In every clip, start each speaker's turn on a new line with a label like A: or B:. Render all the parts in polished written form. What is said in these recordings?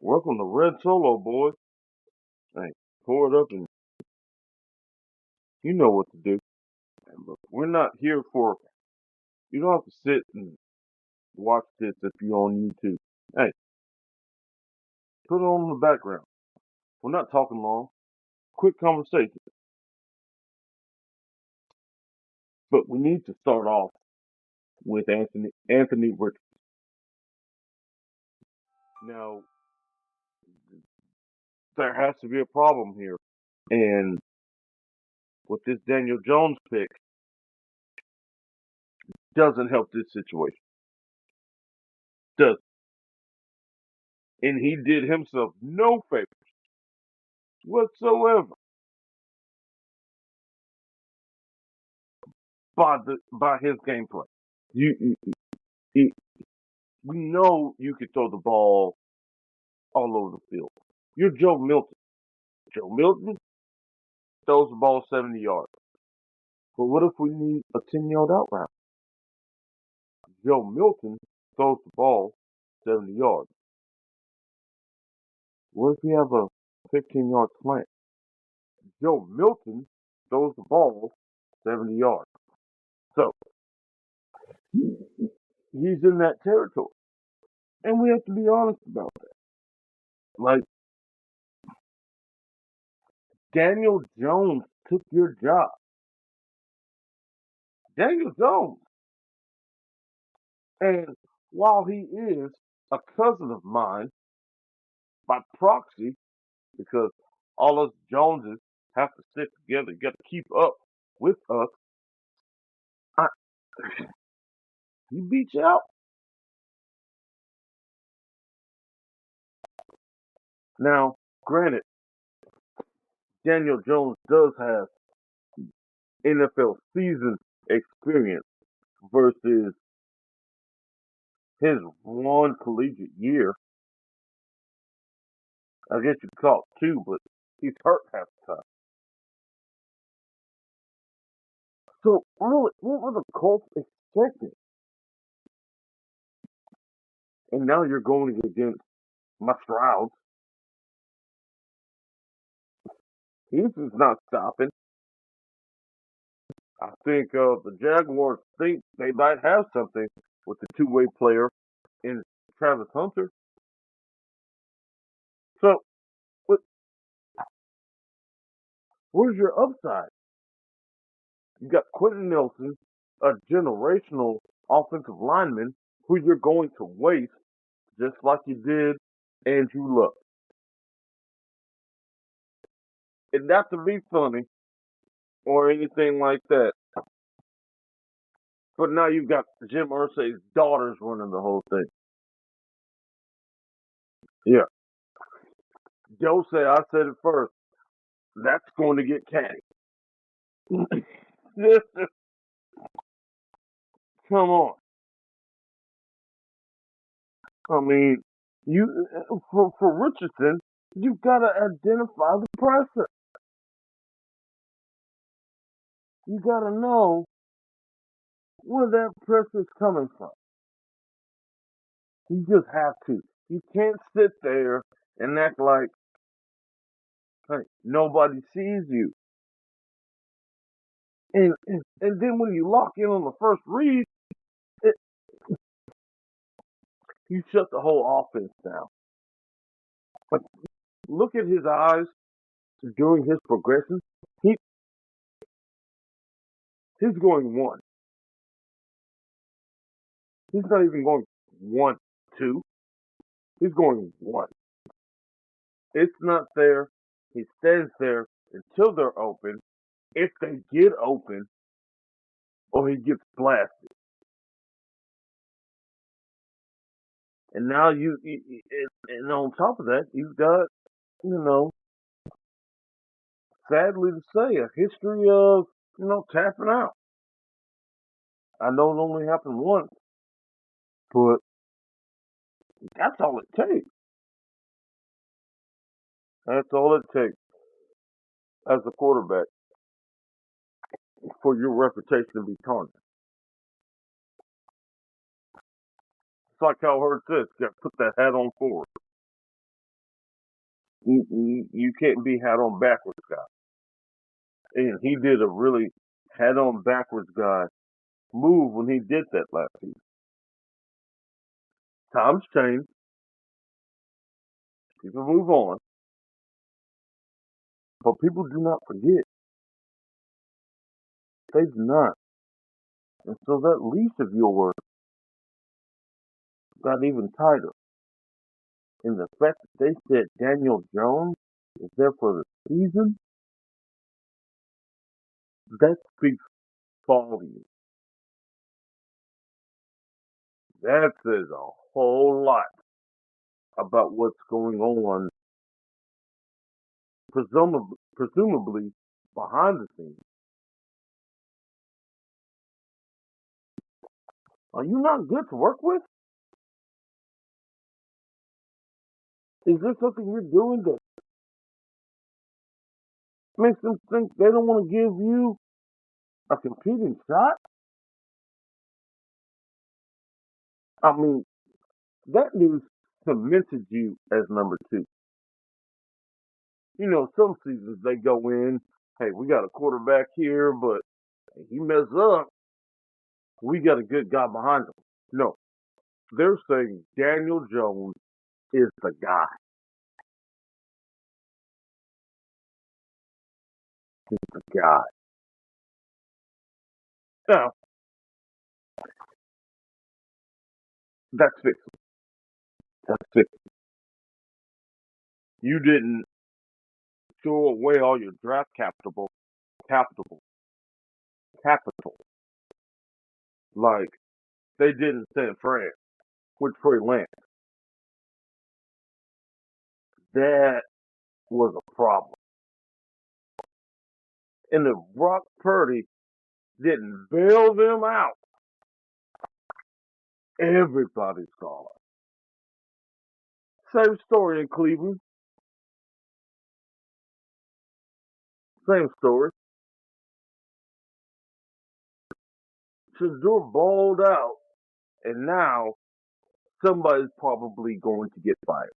A: Welcome to Red Solo, boys. Hey, pour it up and you know what to do. And look, we're not here for, you don't have to sit and watch this if you're on YouTube. Hey, put it on in the background. We're not talking long. Quick conversation. But we need to start off with Anthony Richardson. Now, there has to be a problem here. And with this Daniel Jones pick, doesn't help this situation. Does and he did himself no favor whatsoever by his gameplay. You, we know you could throw the ball all over the field. You're Joe Milton. Joe Milton throws the ball 70 yards. But what if we need a 10-yard out route? Joe Milton throws the ball 70 yards. What if we have a 15-yard slant? Joe Milton throws the ball 70 yards. So he's in that territory. And we have to be honest about that. Like, Daniel Jones took your job. Daniel Jones. And while he is a cousin of mine by proxy, because all us Joneses have to stick together, you got to keep up with us, I, he beat you out. Now, granted, Daniel Jones does have NFL season experience versus his one collegiate year. I guess you could call it two, but he's hurt half the time. So, really, what were the Colts expecting? And now you're going against my Strouds. He's just not stopping. I think the Jaguars think they might have something with the two-way player in Travis Hunter. So, where's your upside? You got Quentin Nelson, a generational offensive lineman who you're going to waste just like you did Andrew Luck. And not to be funny or anything like that, but now you've got Jim Irsay's daughters running the whole thing. Yeah. Joe said, I said it first. That's going to get catty. Come on. I mean, you for Richardson, you've got to identify the pressure. You got to know where that pressure is coming from. You just have to. You can't sit there and act like, hey, nobody sees you. And then when you lock in on the first read, it, you shut the whole offense down. But look at his eyes during his progression. He he's going one. He's not even going one, two. He's going one. It's not there. He stands there until they're open. If they get open, or he gets blasted. And now and on top of that, you've got, you know, sadly to say, a history of, tapping out. I know it only happened once, but that's all it takes. That's all it takes as a quarterback for your reputation to be tarnished. It's like how Hurt says, you got to put that hat on forward. You can't be hat on backwards guy. And he did a really hat on backwards guy move when he did that last season. Times change. People move on. But people do not forget. They do not. And so that lease of yours got even tighter. And the fact that they said Daniel Jones is there for the season, that speaks volumes. That says a whole lot about what's going on, presumably behind the scenes. Are you not good to work with? Is there something you're doing that makes them think they don't want to give you a competing shot? I mean, that news cemented you as number two. Some seasons they go in, hey, we got a quarterback here, but he messes up, we got a good guy behind him. No, they're saying Daniel Jones is the guy. The guy. Now, that's fixed. That's fixed. You didn't throw away all your draft capital, capital, like they did in San Fran with Trey Lance. That was a problem. And if Brock Purdy didn't bail them out, everybody's gone. Same story in Cleveland. Same story. Shador balled out, and now somebody's probably going to get fired.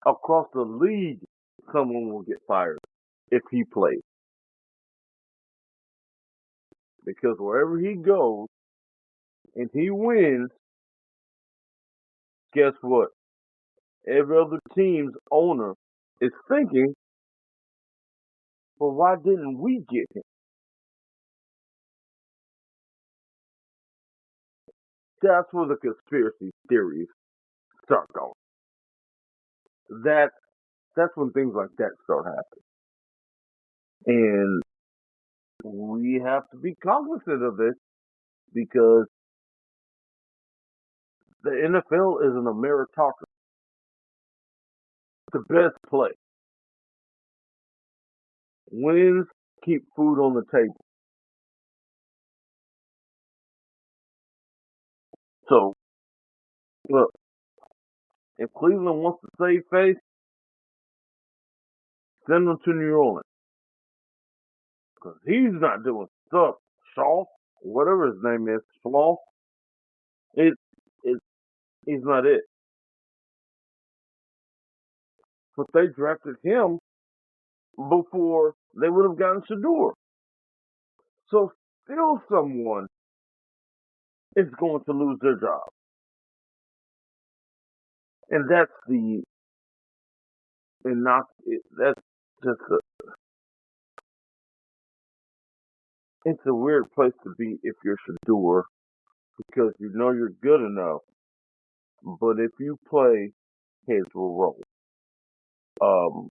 A: Across the league, someone will get fired if he plays. Because wherever he goes and he wins, guess what? Every other team's owner is thinking, well, why didn't we get him? That's where the conspiracy theories start going. That that's when things like that start happening. And we have to be cognizant of this because the NFL is an meritocracy. The best play. Wins keep food on the table. So, look, if Cleveland wants to save face, send them to New Orleans. Because he's not doing stuff. Shaw, whatever his name is, Slaw, it, it, he's not it. But they drafted him before they would have gotten Shador. So still someone is going to lose their job. And that's the, and not, that's just it's a weird place to be if you're Shador because you know you're good enough. But if you play, heads will roll. Um,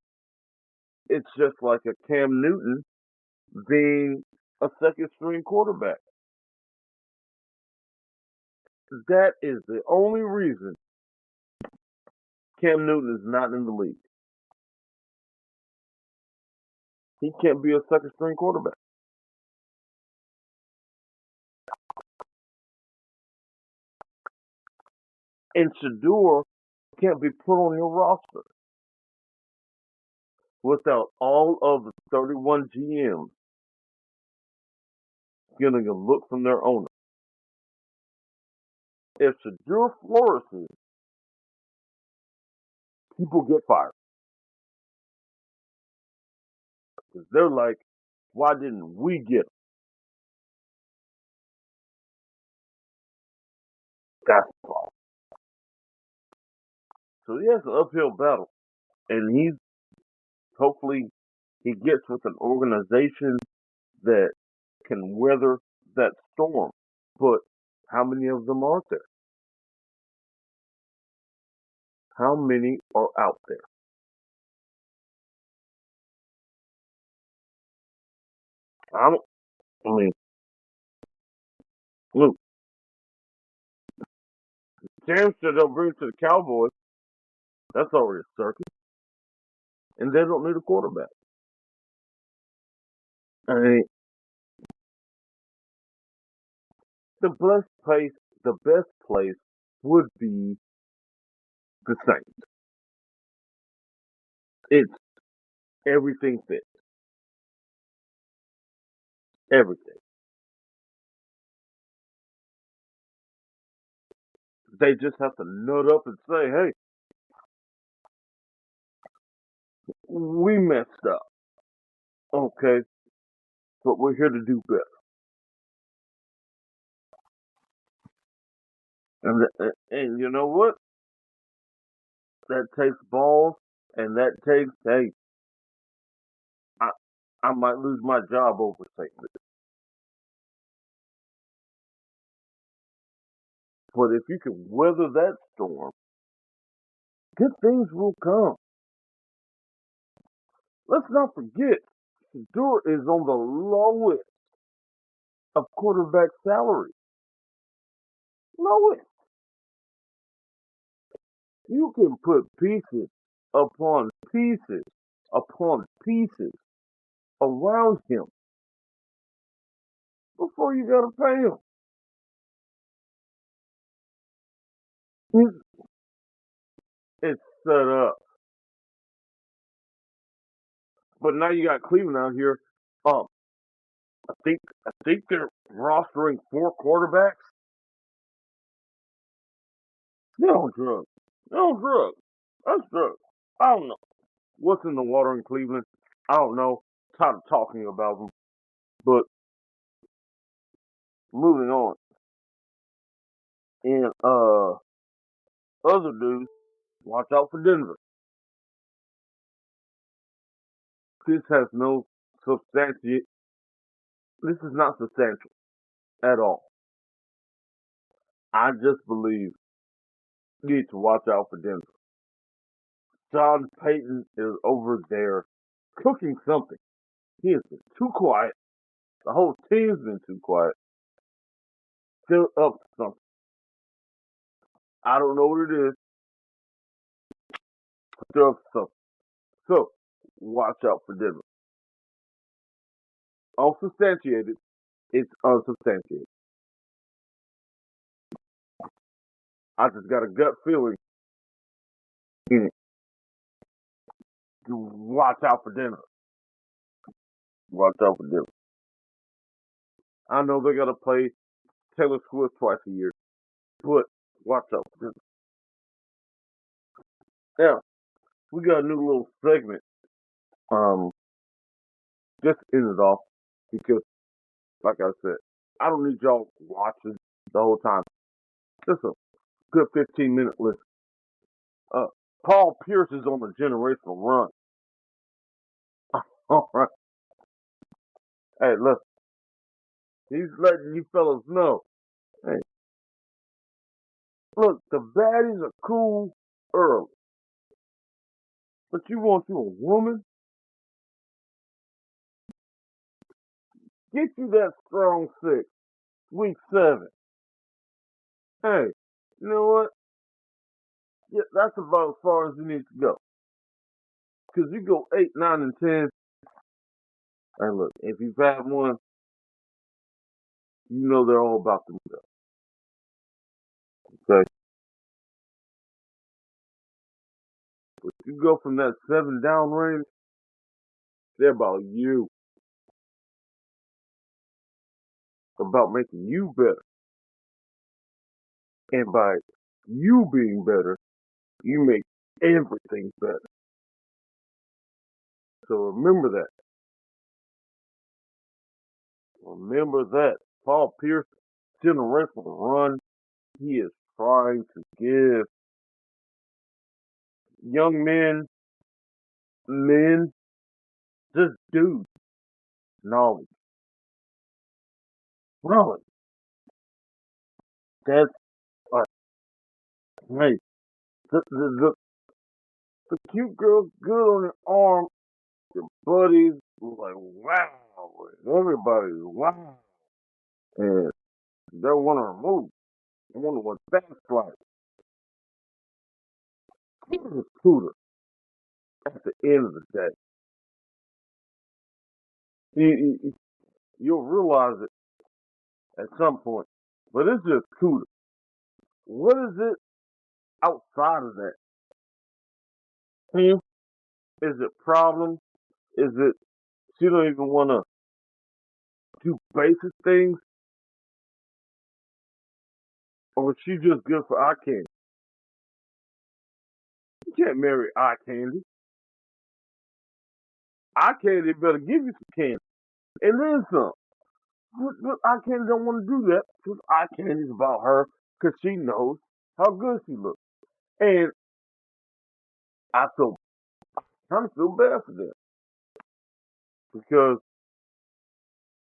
A: it's just like a Cam Newton being a second string quarterback. That is the only reason Cam Newton is not in the league. He can't be a second string quarterback. And Shador can't be put on your roster without all of the 31 GMs getting a look from their owner. If Shador flourishes, people get fired because they're like, why didn't we get him? That's the problem. So he has an uphill battle, and he's hopefully he gets with an organization that can weather that storm. But how many of them are there? How many are out there? I don't. I mean, look, Sam said they'll bring it to the Cowboys. That's already a circus, and they don't need a quarterback. I mean, the the best place would be the Saints. It's everything fits. Everything. They just have to nut up and say, "Hey, we messed up, okay, but we're here to do better." And you know what? That takes balls, and that takes, hey, I I might lose my job over saying this, but if you can weather that storm, good things will come. Let's not forget, Shador is on the lowest of quarterback salary. Lowest. You can put pieces upon pieces upon pieces around him before you gotta pay him. It's set up. But now you got Cleveland out here. Um, I think they're rostering 4 quarterbacks. They're on drugs. They're on drugs. That's drugs. I don't know what's in the water in Cleveland. I don't know. Tired of talking about them. But moving on. And other news, watch out for Denver. This has no substantiate. This is not substantial at all. I just believe you need to watch out for Denver. John Payton is over there cooking something. He has been too quiet. The whole team's been too quiet. Still up to something. I don't know what it is. Still up to something. So watch out for Denver. Unsubstantiated. It's unsubstantiated. I just got a gut feeling. Mm, to watch out for Denver. Watch out for Denver. I know they got to play Taylor Swift twice a year, but watch out for Denver. Now we got a new little segment. Um, just end it off because, like I said, I don't need y'all watching the whole time. Just a good 15-minute listen. Uh, Paul Pierce is on a generational run. All right. Hey, look, he's letting you fellas know. Hey, look, the baddies are cool early, but you want you a woman? Get you that strong 6, week 7. Hey, you know what? Yeah, that's about as far as you need to go. Because you go 8, 9, and 10. And look, if you've had one, you know they're all about to go. Okay? But you go from that 7 down range, they're about you. About making you better. And by you being better, you make everything's better. So remember that. Remember that. Paul Pierce still in the race for the run. He is trying to give young men, just dudes, knowledge. Knowledge. That's like, hey, the cute girl's good on your arm. Your buddies was like, wow. Everybody's wow. And they want to remove. They wonder what that's like. Cooter is cooter at the end of the day. You'll realize it at some point. But it's just cooter. What is it outside of that? Hmm? Is it problems? Is it she don't even want to do basic things? Or is she just good for eye candy? You can't marry eye candy. Eye candy better give you some candy. And then some. But eye candy don't want to do that because eye candy's about her because she knows how good she looks. And I feel kind of feel bad for them because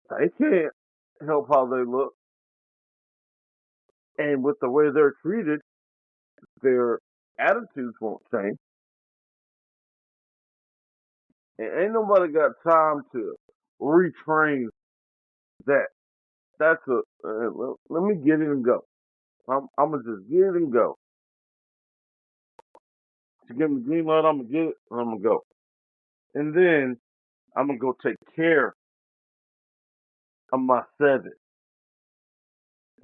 A: they can't help how they look. And with the way they're treated, their attitudes won't change. And ain't nobody got time to retrain that. That's a let me get it and go. I'm gonna just get it and go. To give me the green light, I'm gonna get it and I'm gonna go. And then I'm gonna go take care of my seven.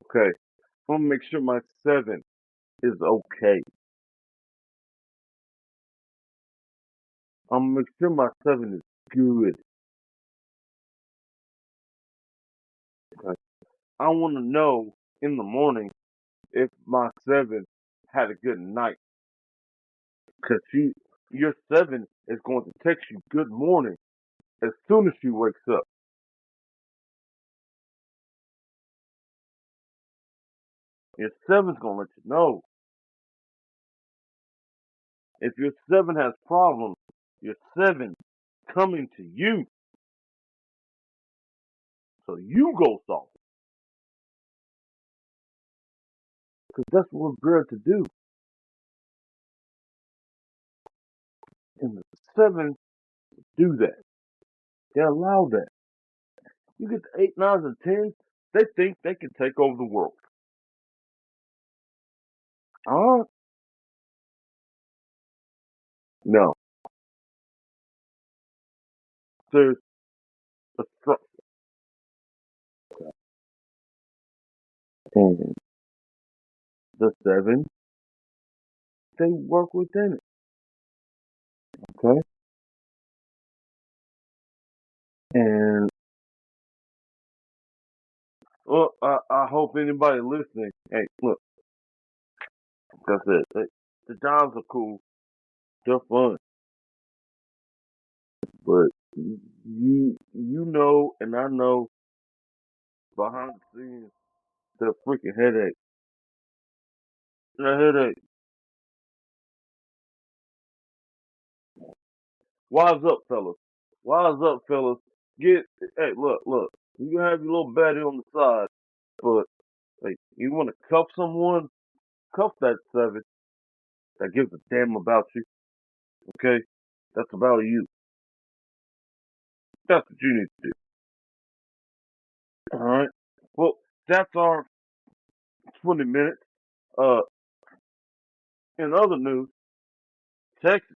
A: Okay, I'm gonna make sure my seven is okay. I'm gonna make sure my seven is good. Okay? I want to know in the morning if my seven had a good night. Because your seven is going to text you good morning as soon as she wakes up. Your seven's going to let you know. If your seven has problems, your seven coming to you. So you go solve it. Because that's what we're bred to do. And the seven do that. They allow that. You get the eight, nines, and tens, they think they can take over the world. Huh? No. There's a structure. And the seven, they work within it. Okay? And well, I hope anybody listening, hey, look, that's it. The jobs are cool. They're fun. But you know, and I know behind the scenes, the freaking headache. The headache. Wise up, fellas. Wise up, fellas. Get, hey, look. You can have your little baddie on the side, but hey, you want to cuff someone? Cuff that seven that gives a damn about you. Okay, that's about you. That's what you need to do. All right. Well, that's our 20 minutes. Uh, in other news, Texas,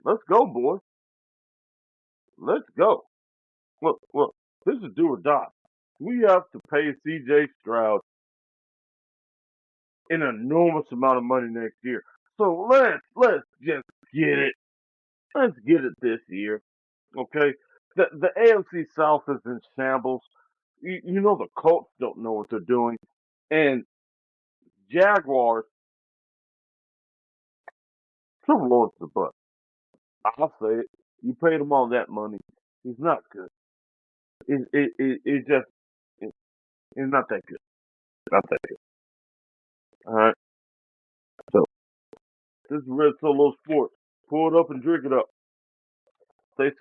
A: let's go, boys. Let's go. Look, this is do or die. We have to pay CJ Stroud an enormous amount of money next year. So let's just get it. Let's get it this year. Okay? The AFC South is in shambles. You know the Colts don't know what they're doing. And Jaguars Trevor Lawrence is a bust. I'll say it. You paid him all that money. He's not good. It just it's not that good. Not that good. All right. So this is Red Solo Sports. Pull it up and drink it up. Stay safe.